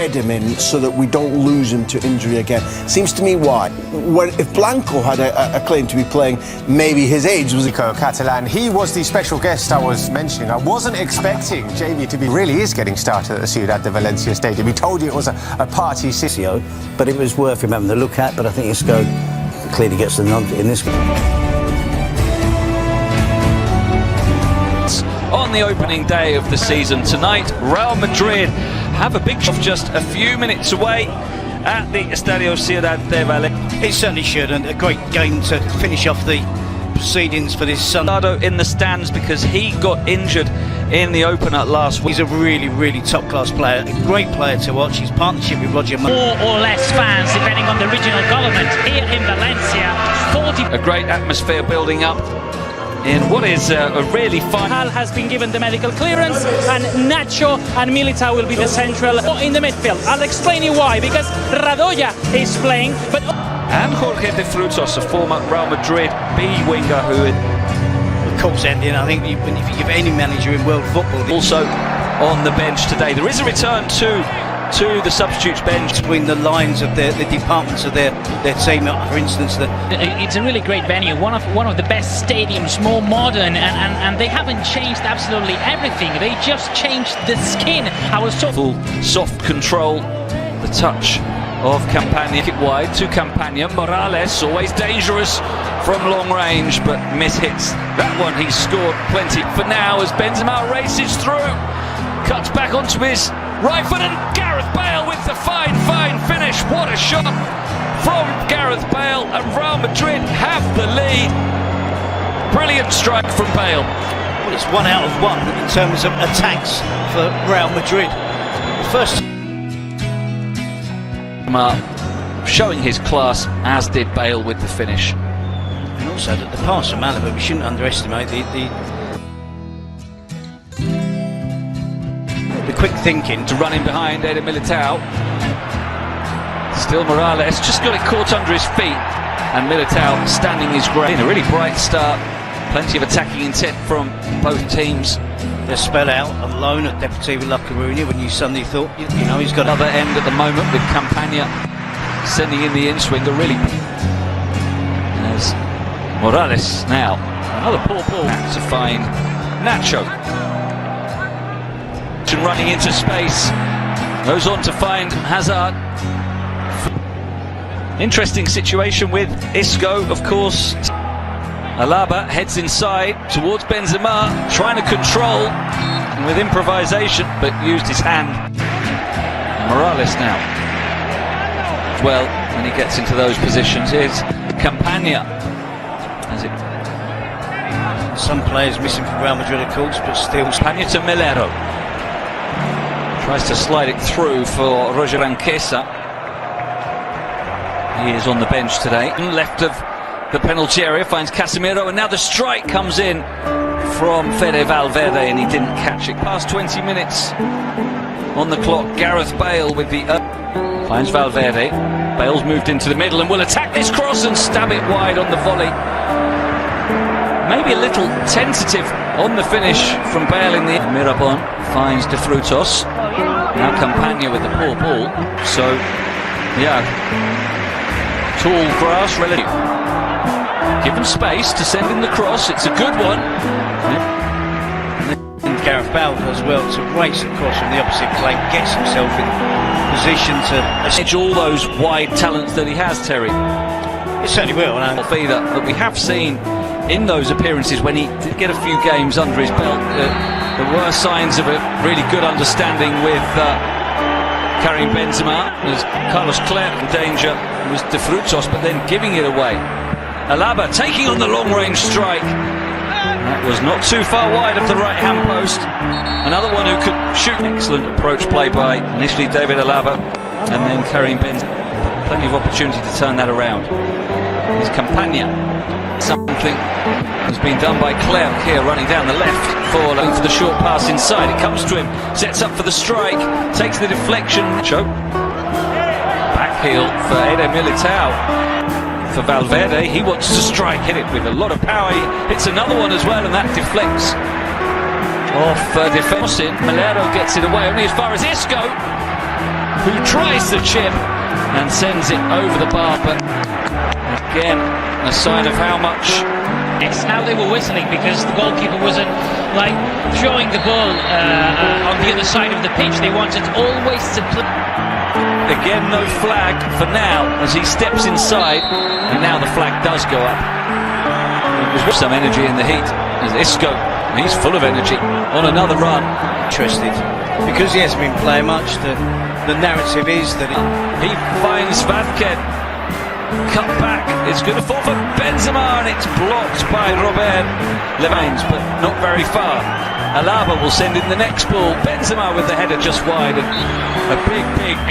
bed him in so that we don't lose him to injury again. Seems to me why. If Blanco had a claim to be playing, maybe his age was... Catalan, he was the special guest I was mentioning. I wasn't expecting Jamie to be really is getting started at the Ciudad de Valencia Stadium. He told you it was a party city. But it was worth him having a look at, but I think Isco clearly gets the nod in this game. On the opening day of the season tonight, Real Madrid have a big shot just a few minutes away at the Estadio Ciudad de Valencia. It certainly should, and a great game to finish off the proceedings for this Sunday. In the stands because he got injured in the opener last week. He's a really top-class player, a great player to watch. His partnership with Roger... More or less fans, depending on the regional government here in Valencia. A great atmosphere building up in what is a really fun... Hal has been given the medical clearance, and Nacho and Militao will be the central in the midfield. I'll explain you why, because Radoya is playing, but... And Jorge de Frutos, a former Real Madrid B winger who... The cup's ending, I think, if you give any manager in world football... Also on the bench today. There is a return to the substitutes bench. Between the lines of the departments of their team, for instance. It's a really great venue, one of the best stadiums, more modern, and they haven't changed absolutely everything. They just changed the skin. I was so... Full soft control, the touch of Campagna. Kick wide to Campagna. Morales, always dangerous from long range, but mishits that one. He's scored plenty for now as Benzema races through, cuts back onto his right foot, and Gareth Bale with the fine finish. What a shot from Gareth Bale, and Real Madrid have the lead. Brilliant strike from Bale. Well, it's 1 out of 1 in terms of attacks for Real Madrid. The first... Showing his class, as did Bale with the finish. And also the pass from Alaba, we shouldn't underestimate the quick thinking to run in behind Eder Militao. Still Morales, just got it caught under his feet, and Militao standing his ground. A really bright start, plenty of attacking intent from both teams. They spell out on loan at Deportivo La Coruña when you suddenly thought, you know, he's got another end at the moment with Campagna sending in the in-swinger, really. There's Morales now, another poor ball to find Nacho. Running into space, goes on to find Hazard. Interesting situation with Isco, of course. Alaba heads inside towards Benzema, trying to control with improvisation, but used his hand. Morales now. Well, when he gets into those positions, here's Campagna. Some players missing from Real Madrid, of course, but still. Campagna to Melero. Tries to slide it through for Roger Anquesa. He is on the bench today. Left of the penalty area, finds Casemiro, and now the strike comes in from Fede Valverde, and he didn't catch it. Past 20 minutes on the clock. Gareth Bale with the finds Valverde. Bale's moved into the middle and will attack this cross and stab it wide on the volley. Maybe a little tentative on the finish from Bale in the... Mirabon finds De Frutos. Now Campagna with the poor ball. So, yeah, tall grass relative. Given space to send in the cross. It's a good one. And Gareth Bale does well to race across from the opposite flank, gets himself in position to edge all those wide talents that he has, Terry. It certainly will. And that we have seen in those appearances when he did get a few games under his belt, there were signs of a really good understanding with Karim Benzema. As Carlos Clerc in danger was De Frutos, but then giving it away. Alaba taking on the long-range strike. That was not too far wide of the right-hand post. Another one who could shoot. Excellent approach play by initially David Alaba, and then Karim Benzema. Plenty of opportunity to turn that around. Here's Campagna. Something has been done by Clerc here, running down the left for the short pass inside. It comes to him, sets up for the strike, takes the deflection. Back heel for Eder Militao. For Valverde, he wants to strike, hit it with a lot of power. Hits another one as well, and that deflects off defence. Melero gets it away only as far as Isco. who tries the chip and sends it over the bar, but again, a sign of how much. Yes, now they were whistling because the goalkeeper wasn't like throwing the ball on the other side of the pitch. They wanted always to play. Again, no flag for now as he steps inside, and now the flag does go up. There's some energy in the heat as Isco, he's full of energy on another run. Interested because he hasn't been playing much. The narrative is that He finds Vazquez. Cut back, it's going to fall for Benzema, and it's blocked by Robert Levante, but not very far. Alaba will send in the next ball. Benzema with the header just wide, and a big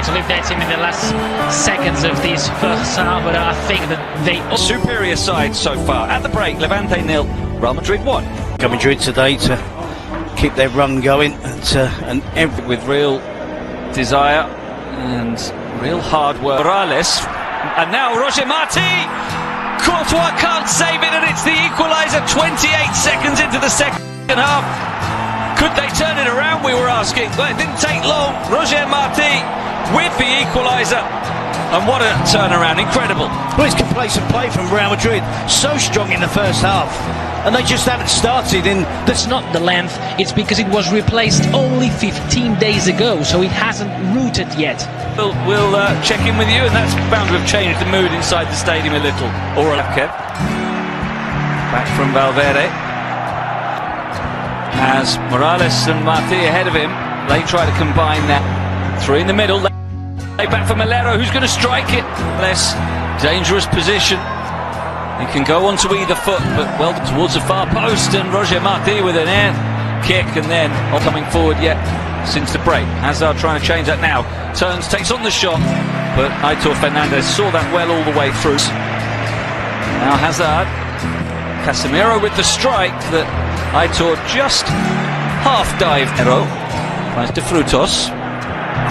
To live their team in the last seconds of this first half, but I think that they superior side so far. At the break, Levante 0, Real Madrid 1. Madrid today to keep their run going and With real desire and real hard work. Morales, and now Roger Marti. Courtois can't save it, and it's the equaliser 28 seconds into the second half. Could they turn it around, we were asking? Well, it didn't take long. Roger Marti with the equaliser. And what a turnaround, incredible. well, it's complacent play from Real Madrid. So strong in the first half, and they just haven't started in. That's not the length, it's because it was replaced only 15 days ago, so it hasn't rooted yet. We'll check in with you, and that's bound to have changed the mood inside the stadium a little. Or Kev. Back from Valverde. As Morales and Marti ahead of him, they try to combine that. Three in the middle. They back for Melero, who's going to strike it. Less dangerous position. He can go onto either foot, but well towards the far post, and Roger Marti with an air kick, and then not coming forward yet since the break. Hazard trying to change that now. Turns, takes on the shot, but Aitor Fernandez saw that well all the way through. Now Hazard. Casemiro with the strike that Aitor just half-dived. Tries to Frutos.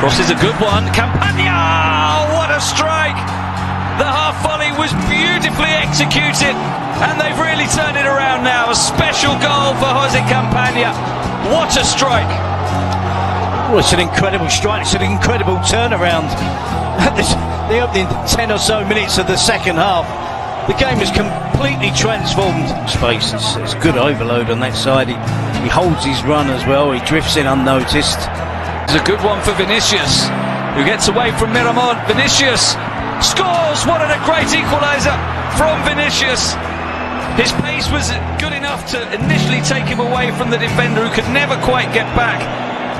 Crosses a good one. Campagna! What a strike! The half volley was beautifully executed, and they've really turned it around now. A special goal for Jose Campagna. What a strike! Well, it's an incredible strike. It's an incredible turnaround. The opening 10 or so minutes of the second half, the game is completely transformed. Space, it's good overload on that side. He holds his run as well. He drifts in unnoticed. It's a good one for Vinicius, who gets away from Miramon. Vinicius scores! What a great equaliser from Vinicius. His pace was good enough to initially take him away from the defender, who could never quite get back.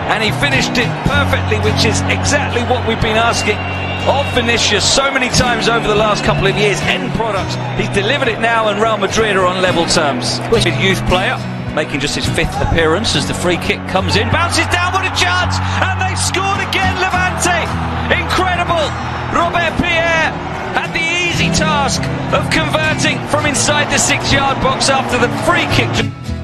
And he finished it perfectly, which is exactly what we've been asking of Vinicius so many times over the last couple of years. End product. He's delivered it now, and Real Madrid are on level terms. Youth player, making just his 5th appearance as the free kick comes in. Bounces down, what a chance! And they've scored again, Levante! Incredible! Robert Pierre had the easy task of converting from inside the 6-yard box after the free kick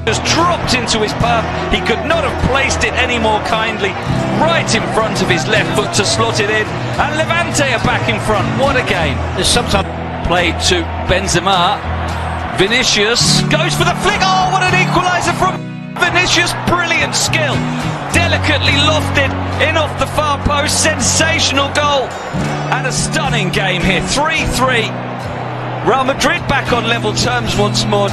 just dropped into his path. He could not have placed it any more kindly. Right in front of his left foot to slot it in. And Levante are back in front. What a game. There's sometimes Played to Benzema. Vinicius goes for the flick. Oh, what an equaliser from Vinicius. Brilliant skill. Delicately lofted in off the far post. Sensational goal. And a stunning game here. 3-3. Real Madrid back on level terms once more.